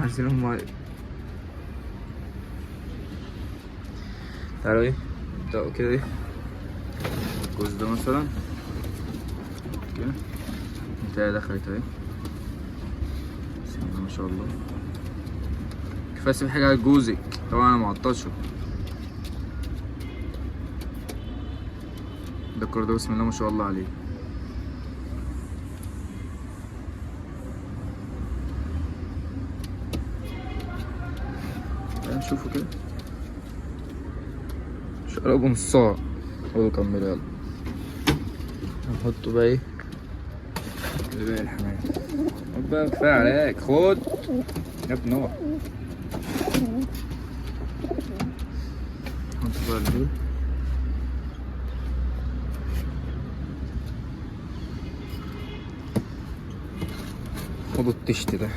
عايزين الماء. تعالوا ايه نبدأوا كده ايه الجزء ده مثلا كده. انتهي دخلت اهي. بسم الله ما شاء الله. كفاية اسيب حاجة على جوزك طبعا انا معطشه. ده الكور ده بسم الله ما شاء الله عليه. نشوفه كده شربوا نصها. خدوا كملوا يلا. نحطه بقى ايه اللي باقي الحمام. خد بقى كفاية عليك خد يا ابن نور. نحط بقى البيض. خدوا التشت ده.